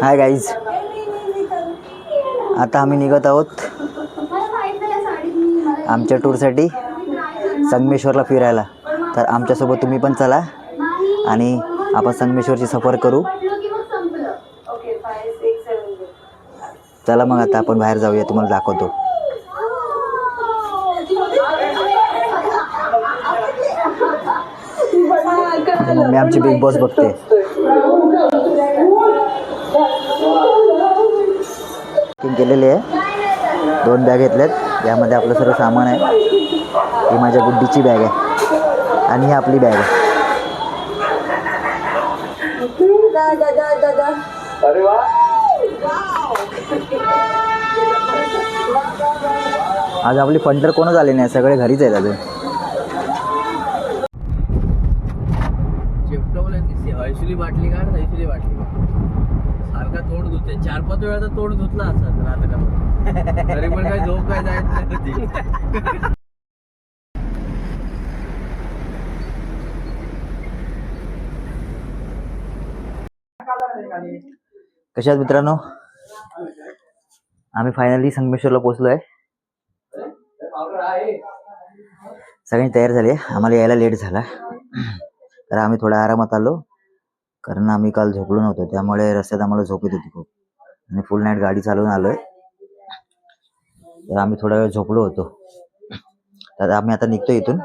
Hi guys, आता आम्ही निघत आहोत आमच्या टूरसाठी संगमेश्वरला फिरायला. तर आमच्यासोबत तुम्ही पण चला आणि आपण संगमेश्वरची सफर करू. चला मग आता आपण बाहेर जाऊया, तुम्हाला दाखवतो. मम्मी आमची बिग बॉस बघते. केलेली आहे, 2 बॅग घेतल्यात. यामध्ये आपलं सर्व सामान आहे. ही माझ्या गुड्डीची बॅग आहे आणि ही आपली बॅग आहे. आज आपली फंडर कोणच आले नाही, सगळे घरीच आहेत अजून. हळशीली बाटली काढ, हळशीली बाटली सारखा तोंड धुते. 4-5 वेळा तर तोंड धुतला असा तर आता का तरी पण काय झोप काय जायच नाही. कशा आहात मित्रांनो? आम्ही फायनली संगमेश्वरला पोहोचलो आहे. सगळी तयार झाली आहे. आम्हाला यायला लेट झाला तर आम्ही थोड्या आरामात आलो, कारण आम्ही काल झोपलो नव्हतो. त्यामुळे रस्त्यात आम्हाला झोप येत होती खूप आणि फुल नाईट गाडी चालवून आलोय. तर आम्ही थोडा वेळ झोपलो होतो. तर आम्ही आता निघतो इथून.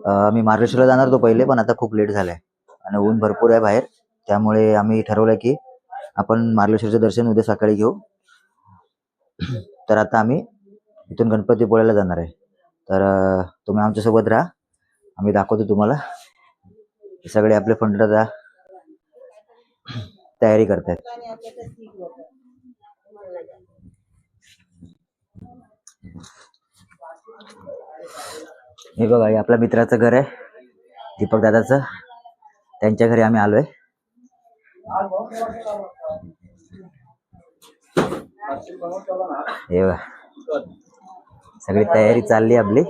आम्ही मार्लेश्वरला जाणार होतो पहिले, पण आता खूप लेट झालाय आणि ऊन भरपूर आहे बाहेर. त्यामुळे आम्ही ठरवलं की आपण मार्लेश्वरचं दर्शन उद्या सकाळी घेऊ. तर आता आम्ही इथून गणपतीपुळ्याला जाणार आहे. तर तुम्ही आमच्यासोबत राहा, आम्ही दाखवतो तुम्हाला. सगळे आपले फंडर तयारी करतायत. हे बघा, हे आपल्या मित्राचं घर आहे, दीपक दादाचं. त्यांच्या घरी आम्ही आलोय. हे बघा, सगळी तयारी चालली आपली.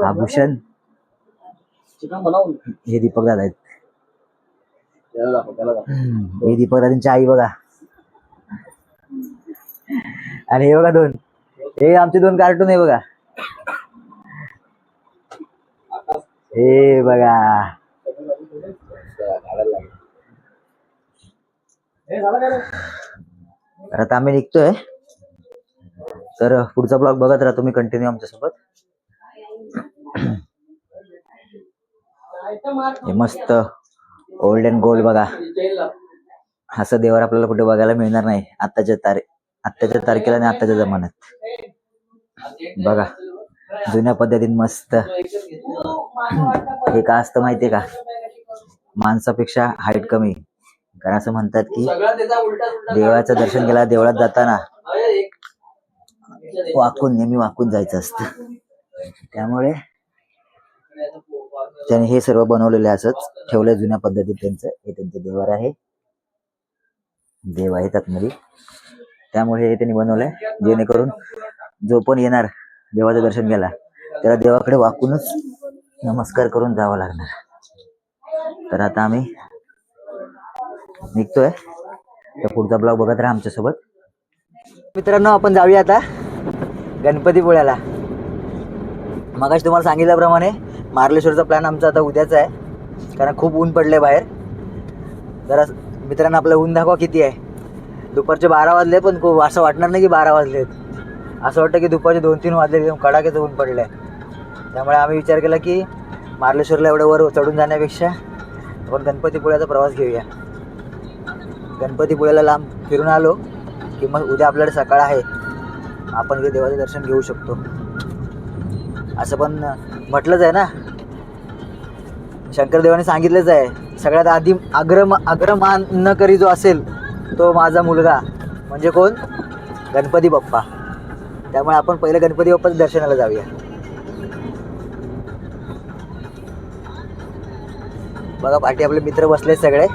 आभूषण हे दीपक दादा आहेत. हे दीपक दादांची आई बघा. आणि हे बघा हे आमचे 2 कार्टून आहे बघा. हे बघा, तर आता आम्ही निघतोय. तर पुढचा ब्लॉग बघत राहा तुम्ही कंटिन्यू आमच्यासोबत. हे मस्त ओल्ड अँड गोल्ड बघा. असं देवर आपल्याला कुठे बघायला मिळणार नाही आत्ताच्या तारखेला आणि आत्ताच्या जमान्यात. बघा, जुन्या पद्धतीने मस्त. हे का असतं माहितीये का? माणसापेक्षा हाईट कमी. कारण असं म्हणतात की देवाचं दर्शन केला, देवळात जाताना नेहमी वाकून जायचं असतं. त्यामुळे त्याने हे सर्व बनवलेले असंच ठेवलंय जुन्या पद्धतीत. हे त्यांचं देवार आहे, देव आहेत आतमध्ये. त्यामुळे हे त्यांनी बनवलंय, जेणेकरून जो पण येणार देवाचं दर्शन घ्यायला त्याला देवाकडे वाकूनच नमस्कार करून जावं लागणार. तर आता आम्ही निघतोय. तर पुढचा ब्लॉग बघत राहा आमच्यासोबत. मित्रांनो, आपण जाऊया आता गणपतीपुळ्याला. मगाशी तुम्हाला सांगितल्याप्रमाणे मार्लेश्वरचा प्लॅन आमचा आता उद्याचा आहे, कारण खूप ऊन पडले बाहेर. जरा मित्रांनो आपलं ऊन दाखवा किती आहे. दुपारचे 12 वाजले, पण खूप असं वाटणार नाही की 12 वाजलेत. असं वाटतं की दुपारचे 2-3 वाजले. एकदम कडाक्याचं ऊन पडलं आहे. त्यामुळे आम्ही विचार केला की मार्लेश्वरला एवढं वर चढून जाण्यापेक्षा आपण गणपतीपुळ्याचा प्रवास घेऊया. गणपतीपुळ्याला लांब फिरून आलो की मग उद्या आपल्याकडे सकाळ आहे, आपण इथे देवाचं दर्शन घेऊ शकतो. असं पण म्हटलंच आहे ना, शंकरदेवाने सांगितलंच आहे, सगळ्यात आधी अग्रमान न करी जो असेल तो माझा मुलगा. म्हणजे कोण? गणपती बाप्पा. त्यामुळे आपण पहिले गणपती बाप्पाच्या दर्शनाला जाऊया. बघा, पाठी आपले मित्र बसले सगळे.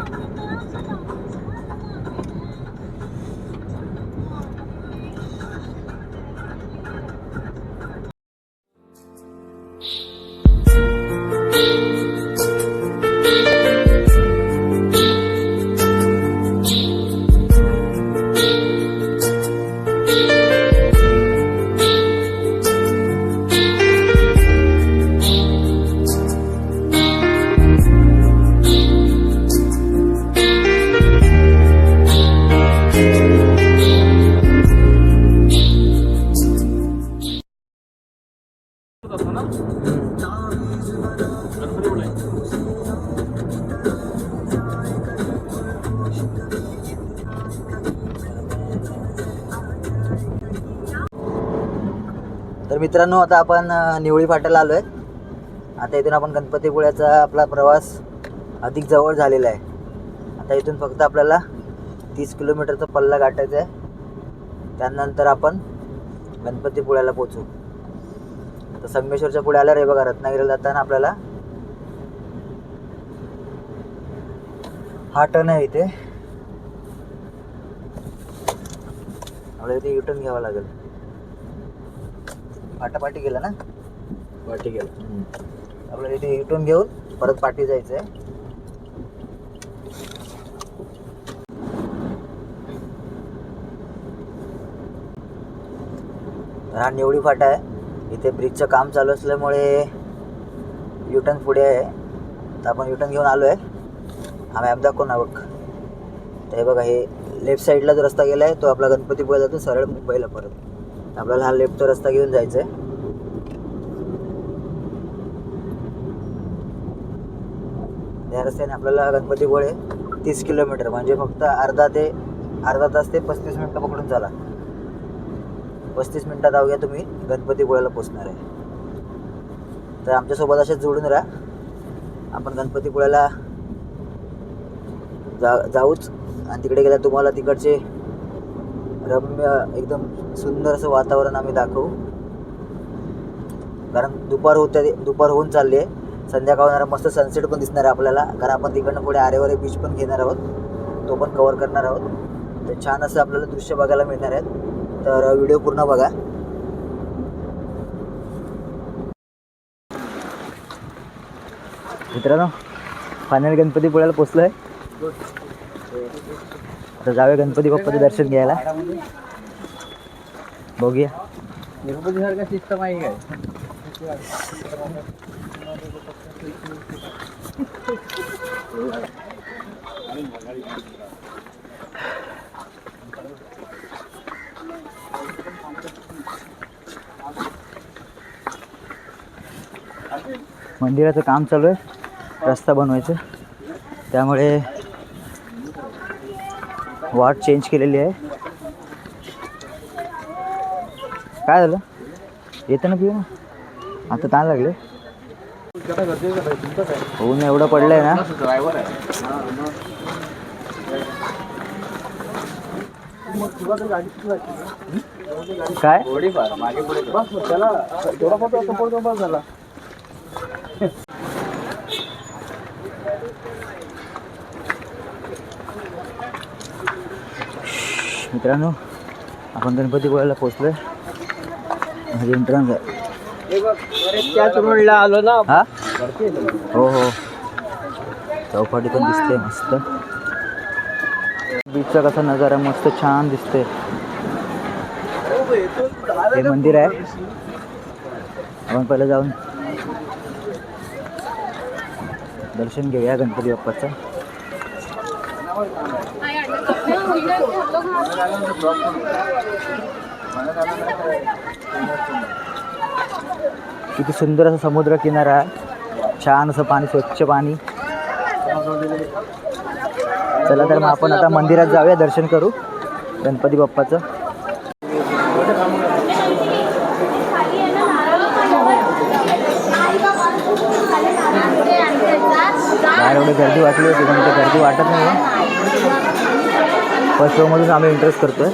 तर मित्रांनो आता आपण निवळी फाट्याला आलो आहे. आता इथून आपण गणपतीपुळ्याचा आपला प्रवास अधिक जवळ झालेला आहे. आता इथून फक्त आपल्याला 30 किलोमीटरचा पल्ला गाठायचा आहे. त्यानंतर आपण गणपतीपुळ्याला पोचू. तर संगमेश्वरच्या पुढे आल्यावर हे बघा, रत्नागिरीला जाताना आपल्याला हा टर्न आहे इथे. आपल्याला इथे युटर्न घ्यावा लागेल. पाटापाटी गेला ना, पाठी गेला. आपल्याला इथे युटर्न घेऊन परत पाठी जायचं आहे. हा निवडी फाटा आहे. इथे ब्रिजचं काम चालू असल्यामुळे युटर्न पुढे आहे. तर आपण युटर्न घेऊन आलो आहे. हा मॅप दाखव ना बघ. तर हे बघा, हे लेफ्ट साईडला जो रस्ता गेला आहे तो आपला गणपतीपुळ्याला जातो सरळ मुंबईला. परत आपल्याला हा लेफ्टचा रस्ता घेऊन जायचा आहे. या रस्त्याने आपल्याला गणपतीपुळे 30 किलोमीटर म्हणजे फक्त अर्धा तास ते 35 मिनटं पकडून चाला. 35 मिनटात अवघ्या तुम्ही गणपतीपुळ्याला पोचणार आहे. तर आमच्यासोबत असेच जोडून राहा. आपण गणपतीपुळ्याला जाऊच. आणि तिकडे गेल्या तुम्हाला तिकडचे रम्य एकदम सुंदर असं वातावरण आम्ही दाखवू. कारण दुपार होऊन चालली आहे. संध्याकाळ होणारा मस्त सनसेट पण दिसणार आहे आपल्याला. कारण आपण तिकडनं पुढे आरेवारे बीच पण घेणार आहोत, तो पण कवर करणार आहोत. तर छान असं आपल्याला दृश्य बघायला मिळणार आहेत. तर व्हिडिओ पूर्ण बघा. मित्रांनो, फायनल गणपतीपुळ्याला पोचलो आहे. आता जाऊया गणपती बाप्पाचं दर्शन घ्यायला. बघूया गणपती सारखा सिस्टम आहे काय. मंदिराचं काम चालू आहे, रस्ता बनवायचं. त्यामुळे वाट चेंज केलेली आहे. काय झालं, येतं ना पिऊ ना. आता ताण लागले. ऊन एवढं पडलंय ना. ड्रायव्हर आहे. काय थोडीफार मागे पुढे बस त्याला थोडा फोटो सपोर्ट बस झाला. मित्रांनो, आपण गणपतीपुळ्याला पोचलोय. माझी एंट्रन्स आहे. त्याच रोडला आलो ना. हा हो हो, चौपाटी पण दिसते मस्त. बीचचा कसा नजारा मस्त छान दिसते. हे मंदिर आहे. आपण पहिलं जाऊन दर्शन घेऊया गणपती बाप्पाचं. किती सुंदर असा समुद्र किनारा आहे. छान असं पाणी, स्वच्छ पाणी. चला तर मग आपण आता मंदिरात जाऊया, दर्शन करू गणपती बाप्पाचं. बाहेर एवढी गर्दी वाटली होती पण ते गर्दी वाटत नाही आहे. फर्स्ट शोमधून आम्ही इंटरेस्ट करतोय.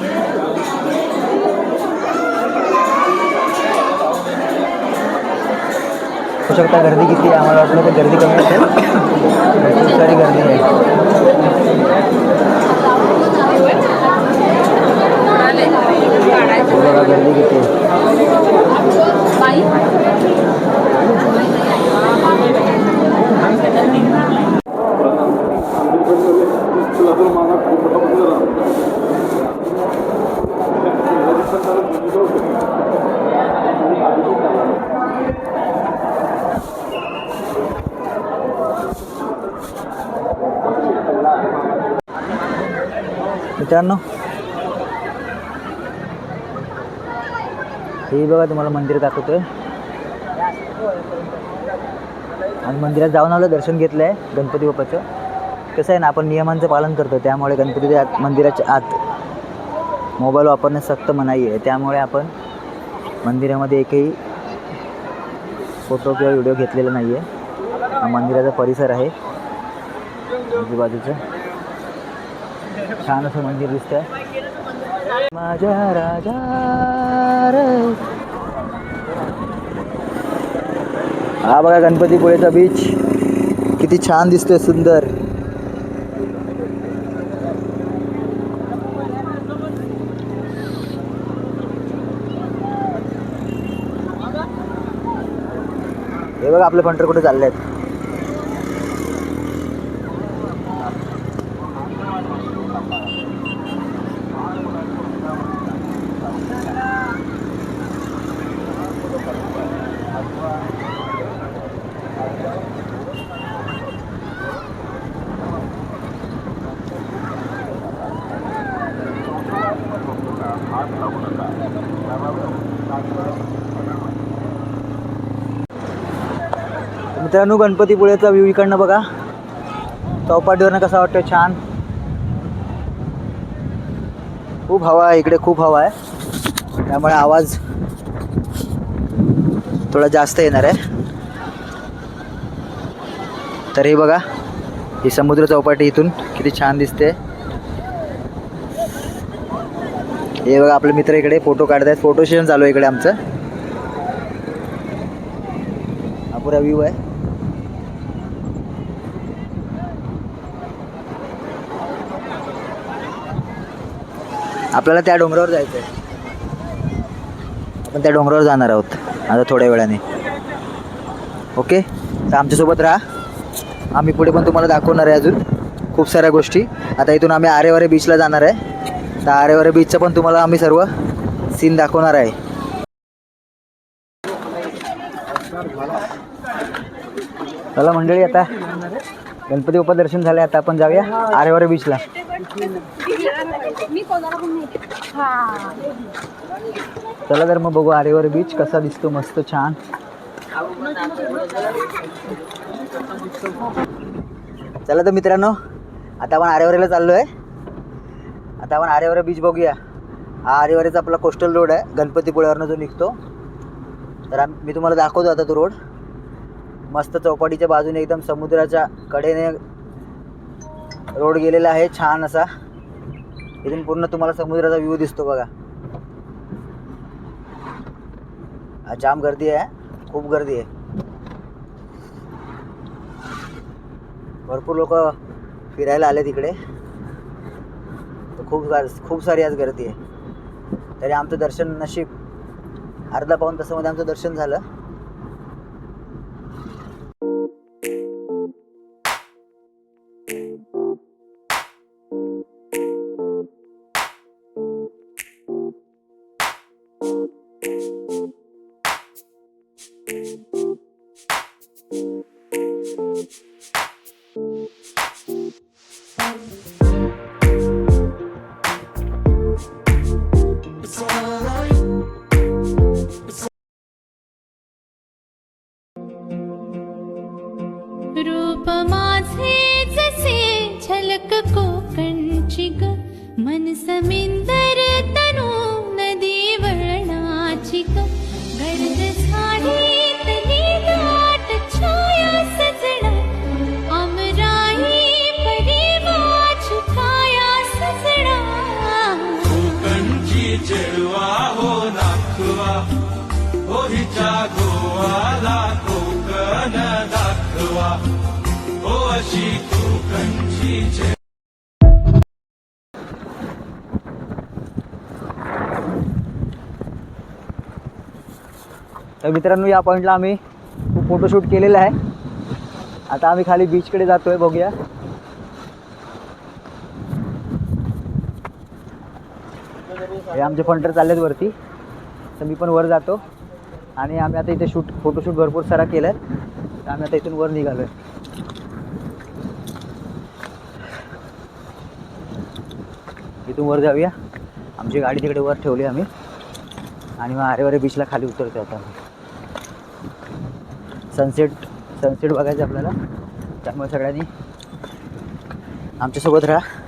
होऊ शकता गर्दी किती आहे, आम्हाला वाटलं तर गर्दी कमी असेल. खूप सारी गर्दी आहे. बघा गर्दी किती आहे. मित्रांनो, हे बघा तुम्हाला मंदिर दाखवतोय. आणि मंदिरात जाऊन आलं, दर्शन घेतलं आहे गणपती बाप्पाचं. कसं आहे ना, आपण नियमांचं पालन करतो, त्यामुळे गणपतीच्या मंदिराच्या आत मोबाईल वापरण्यास सक्त मनाई आहे. त्यामुळे आपण मंदिरामध्ये एकही फोटो किंवा व्हिडिओ घेतलेला नाही आहे. हा मंदिराचा परिसर आहे आजूबाजूचं. छान असं मंदिर दिसतंय. माझ्या राजा रे. हा बघा गणपतीपुळेचा बीच किती छान दिसतोय, सुंदर. हे बघा आपले पंढर कुठे चालले आहेत. मित्रांनो, गणपतीपुळेचा व्ह्यू इकडनं बघा, चौपाटीवरनं कसा वाटतोय, छान. खूप हवा आहे इकडे, खूप हवा आहे, त्यामुळे आवाज थोडा जास्त येणार आहे. तर हे बघा, ही समुद्र चौपाटी इथून किती छान दिसते. हे बघा आपले मित्र इकडे फोटो काढत आहेत. फोटो सेशन चालू आहे इकडे आमचं. हा पुरा व्ह्यू आहे. आपल्याला त्या डोंगरावर जायचं आहे. आपण त्या डोंगरावर जाणार आहोत आता थोड्या वेळाने. ओके, तर आमच्यासोबत राहा. आम्ही पुढे पण तुम्हाला दाखवणार आहे अजून खूप साऱ्या गोष्टी. आता इथून आम्ही आरेवारे बीचला जाणार आहे. तर आरेवारे बीचचं पण तुम्हाला आम्ही सर्व सीन दाखवणार आहे. चला मंडळी, आता गणपती बाप्पा दर्शन झाले. आता आपण जाऊया आरेवारे बीचला. चला तर मग बघू आरेवारे बीच कसा दिसतो. मस्त छान. चला तर मित्रांनो, आता आपण आरेवारेला चाललो आहे. आता आपण आरेवारे बीच बघूया. हा आरेवारेचा आपला कोस्टल रोड आहे, गणपतीपुळ्यावरनं जो निघतो. तर मी तुम्हाला दाखवतो आता तो रोड. मस्त चौपाटीच्या बाजूने एकदम समुद्राच्या कडेने रोड गेलेला आहे, छान असा. इथून पूर्ण तुम्हाला समुद्राचा व्ह्यू दिसतो बघा. जाम गर्दी आहे, खूप गर्दी आहे. भरपूर लोक फिरायला आले तिकडे. खूप सारी आज गर्दी आहे. तरी आमचं दर्शन नशीब अर्धा पाऊण तासामध्ये आमचं दर्शन झालं. रूप माझे जसे झलक कोकणची ग, मन समिंदर तनु नदी वळणाची ग. गर्द झाली तली लाट छाया सजना, अमराई परी माझी काया सजना. कोकणची चेडवा हो नाखवा, हो हिच्या गोवाला कोकण दाखवा, हो अशी कोकणची चेडवा. तर मित्रांनो, या पॉईंटला आम्ही खूप फोटोशूट केलेलं आहे. आता आम्ही खाली बीचकडे जातोय, बघूया. हे आमचे फंटर चाललेत वरती, तर मी पण वर जातो. आणि आम्ही आता इथे फोटोशूट भरपूर सारा केलं. तर आम्ही आता इथून वर निघालोय. इथून वर जाऊया. आमची गाडी तिकडे वर ठेवली आम्ही, आणि मग आरेवारे बीचला खाली उतरतो आता. सनसेट बघायचं आपल्याला, त्यामुळे सगळ्यांनी आमच्यासोबत राहा.